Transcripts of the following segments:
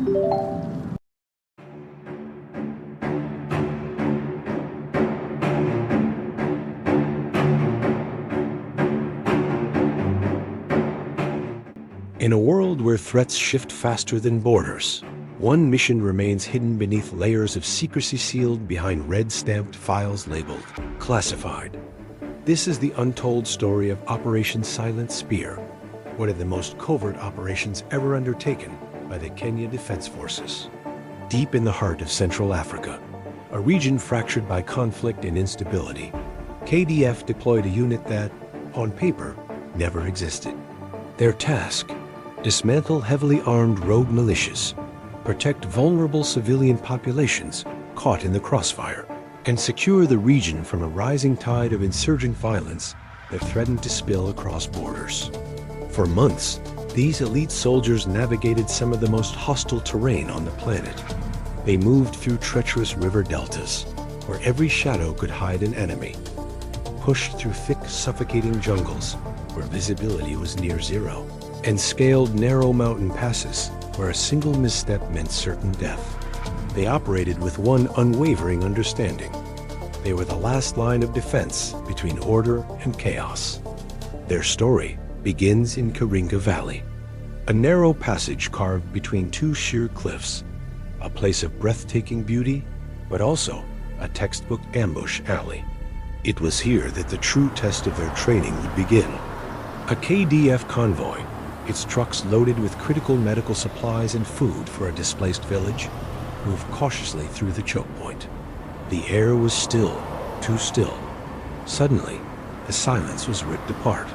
In a world where threats shift faster than borders, one mission remains hidden beneath layers of secrecy sealed behind red-stamped files labeled classified. This is the untold story of Operation Silent Spear, one of the most covert operations ever undertaken by the Kenya Defense Forces. Deep in the heart of Central Africa, a region fractured by conflict and instability, KDF deployed a unit that, on paper, never existed. Their task: dismantle heavily armed rogue militias, protect vulnerable civilian populations caught in the crossfire, and secure the region from a rising tide of insurgent violence that threatened to spill across borders. For months, these elite soldiers navigated some of the most hostile terrain on the planet. They moved through treacherous river deltas, where every shadow could hide an enemy, pushed through thick, suffocating jungles, where visibility was near zero, and scaled narrow mountain passes where a single misstep meant certain death. They operated with one unwavering understanding. They were the last line of defense between order and chaos. Their story begins in Karinga Valley, a narrow passage carved between two sheer cliffs, a place of breathtaking beauty, but also a textbook ambush alley. It was here that the true test of their training would begin. A KDF convoy, its trucks loaded with critical medical supplies and food for a displaced village, moved cautiously through the choke point. The air was still, too still. Suddenly, the silence was ripped apart.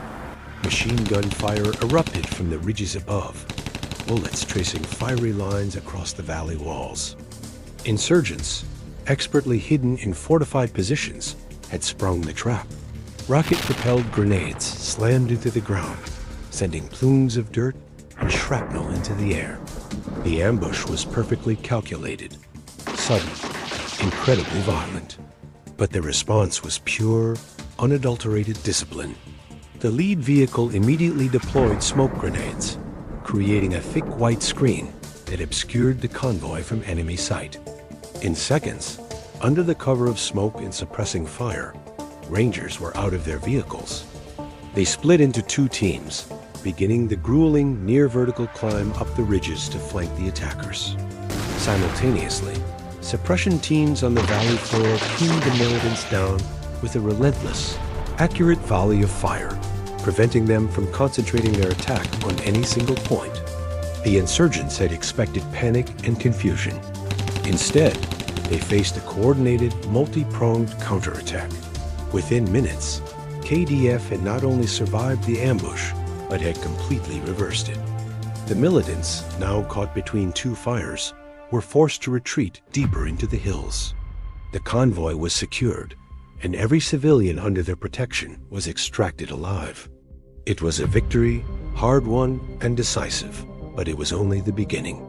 Machine gun fire erupted from the ridges above, bullets tracing fiery lines across the valley walls. Insurgents, expertly hidden in fortified positions, had sprung the trap. Rocket-propelled grenades slammed into the ground, sending plumes of dirt and shrapnel into the air. The ambush was perfectly calculated, sudden, incredibly violent. But the response was pure, unadulterated discipline. The lead vehicle immediately deployed smoke grenades, creating a thick white screen that obscured the convoy from enemy sight. In seconds, under the cover of smoke and suppressing fire, Rangers were out of their vehicles. They split into two teams, beginning the grueling near-vertical climb up the ridges to flank the attackers. Simultaneously, suppression teams on the valley floor pinned the militants down with a relentless, accurate volley of fire, preventing them from concentrating their attack on any single point. The insurgents had expected panic and confusion. Instead, they faced a coordinated, multi-pronged counterattack. Within minutes, KDF had not only survived the ambush, but had completely reversed it. The militants, now caught between two fires, were forced to retreat deeper into the hills. The convoy was secured, and every civilian under their protection was extracted alive. It was a victory, hard-won and decisive, but it was only the beginning.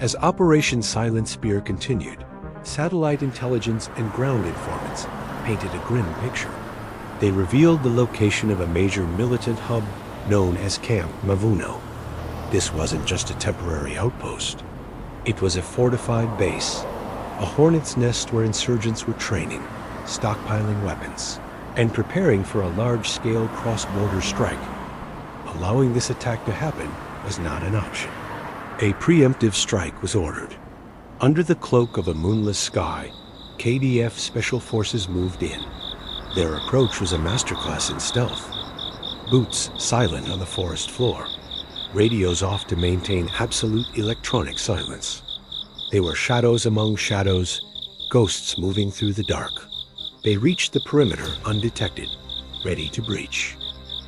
As Operation Silent Spear continued, satellite intelligence and ground informants painted a grim picture. They revealed the location of a major militant hub known as Camp Maveno. This wasn't just a temporary outpost. It was a fortified base, a hornet's nest where insurgents were training, stockpiling weapons, and preparing for a large-scale cross-border strike. Allowing this attack to happen was not an option. A preemptive strike was ordered. Under the cloak of a moonless sky, KDF Special Forces moved in. Their approach was a masterclass in stealth. Boots silent on the forest floor, radios off to maintain absolute electronic silence. They were shadows among shadows, ghosts moving through the dark. They reached the perimeter undetected, ready to breach.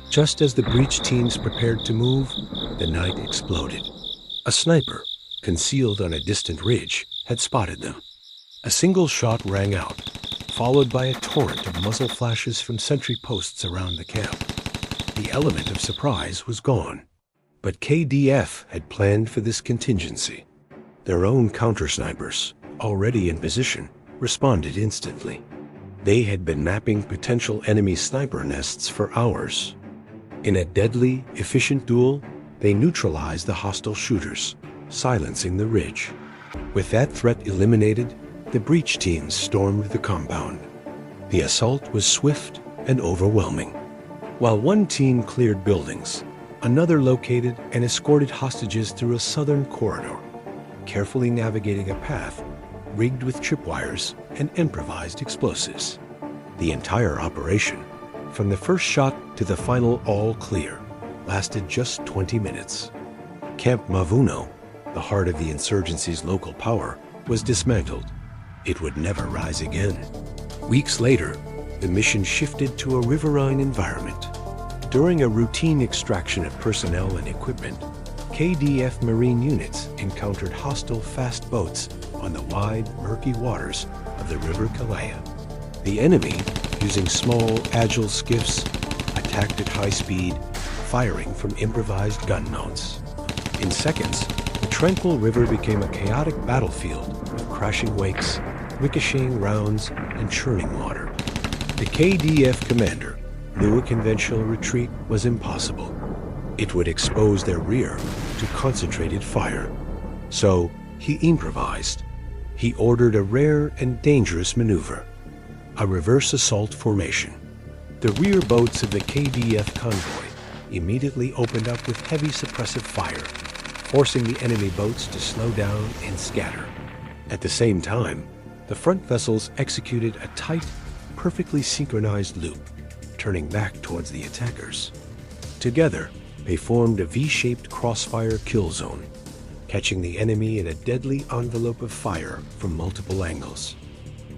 Just as the breach teams prepared to move, the night exploded. A sniper, concealed on a distant ridge, had spotted them. A single shot rang out, followed by a torrent of muzzle flashes from sentry posts around the camp. The element of surprise was gone. But KDF had planned for this contingency. Their own counter-snipers, already in position, responded instantly. They had been mapping potential enemy sniper nests for hours. In a deadly, efficient duel, they neutralized the hostile shooters, silencing the ridge. With that threat eliminated, the breach teams stormed the compound. The assault was swift and overwhelming. While one team cleared buildings, another located and escorted hostages through a southern corridor, carefully navigating a path rigged with tripwires and improvised explosives. The entire operation, from the first shot to the final all clear, lasted just 20 minutes. Camp Maveno, the heart of the insurgency's local power, was dismantled. It would never rise again. Weeks later, the mission shifted to a riverine environment. During a routine extraction of personnel and equipment, KDF Marine units encountered hostile fast boats on the wide, murky waters of the River Kalaya. The enemy, using small, agile skiffs, attacked at high speed, firing from improvised gun mounts. In seconds, the tranquil river became a chaotic battlefield of crashing wakes, ricocheting rounds, and churning water. The KDF commander knew a conventional retreat was impossible. It would expose their rear to concentrated fire. So he improvised. He ordered a rare and dangerous maneuver, a reverse assault formation. The rear boats of the KDF convoy immediately opened up with heavy suppressive fire, forcing the enemy boats to slow down and scatter. At the same time, the front vessels executed a tight, perfectly synchronized loop, turning back towards the attackers. Together, they formed a V-shaped crossfire kill zone, catching the enemy in a deadly envelope of fire from multiple angles.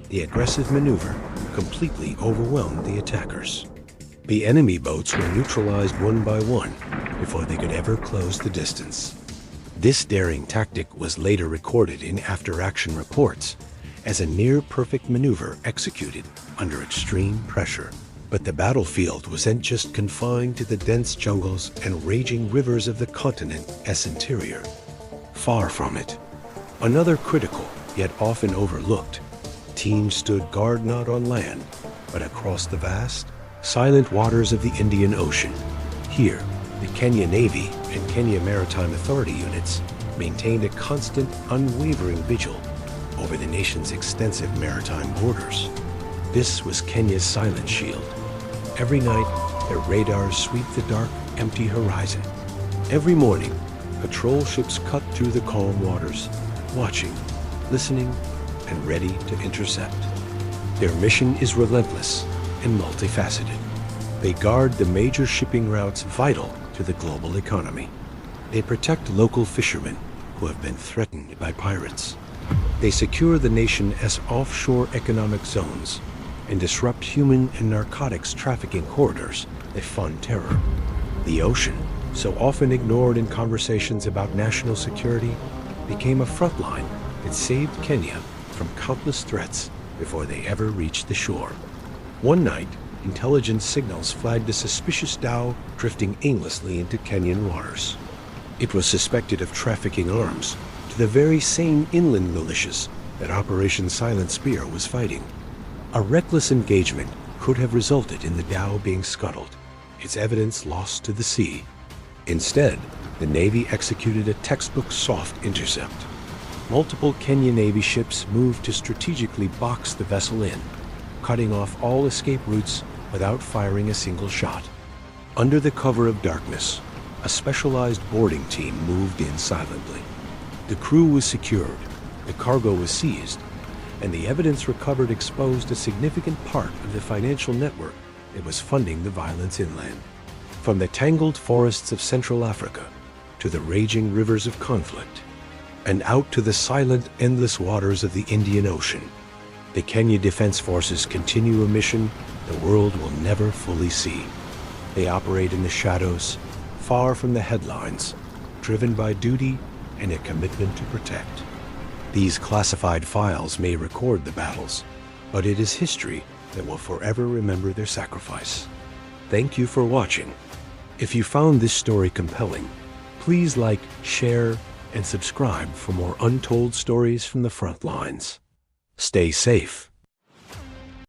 The aggressive maneuver completely overwhelmed the attackers. The enemy boats were neutralized one by one before they could ever close the distance. This daring tactic was later recorded in after-action reports as a near-perfect maneuver executed under extreme pressure. But the battlefield wasn't just confined to the dense jungles and raging rivers of the continent's interior. Far from it. Another critical, yet often overlooked, team stood guard not on land, but across the vast, silent waters of the Indian Ocean. Here, the Kenya Navy and Kenya Maritime Authority units maintained a constant, unwavering vigil over the nation's extensive maritime borders. This was Kenya's silent shield. Every night, their radars sweep the dark, empty horizon. Every morning, patrol ships cut through the calm waters, watching, listening, and ready to intercept. Their mission is relentless and multifaceted. They guard the major shipping routes vital to the global economy. They protect local fishermen who have been threatened by pirates. They secure the nation's offshore economic zones and disrupt human and narcotics trafficking corridors that fund terror. The ocean, so often ignored in conversations about national security, became a front line that saved Kenya from countless threats before they ever reached the shore. One night, intelligence signals flagged a suspicious dhow drifting aimlessly into Kenyan waters. It was suspected of trafficking arms to the very same inland militias that Operation Silent Spear was fighting. A reckless engagement could have resulted in the dhow being scuttled, its evidence lost to the sea. Instead, the Navy executed a textbook soft intercept. Multiple Kenya Navy ships moved to strategically box the vessel in, cutting off all escape routes without firing a single shot. Under the cover of darkness, a specialized boarding team moved in silently. The crew was secured, the cargo was seized, and the evidence recovered exposed a significant part of the financial network that was funding the violence inland. From the tangled forests of Central Africa to the raging rivers of conflict, and out to the silent, endless waters of the Indian Ocean, the Kenya Defense Forces continue a mission the world will never fully see. They operate in the shadows, far from the headlines, driven by duty and a commitment to protect. These classified files may record the battles, but it is history that will forever remember their sacrifice. Thank you for watching. If you found this story compelling, please like, share, and subscribe for more untold stories from the front lines. Stay safe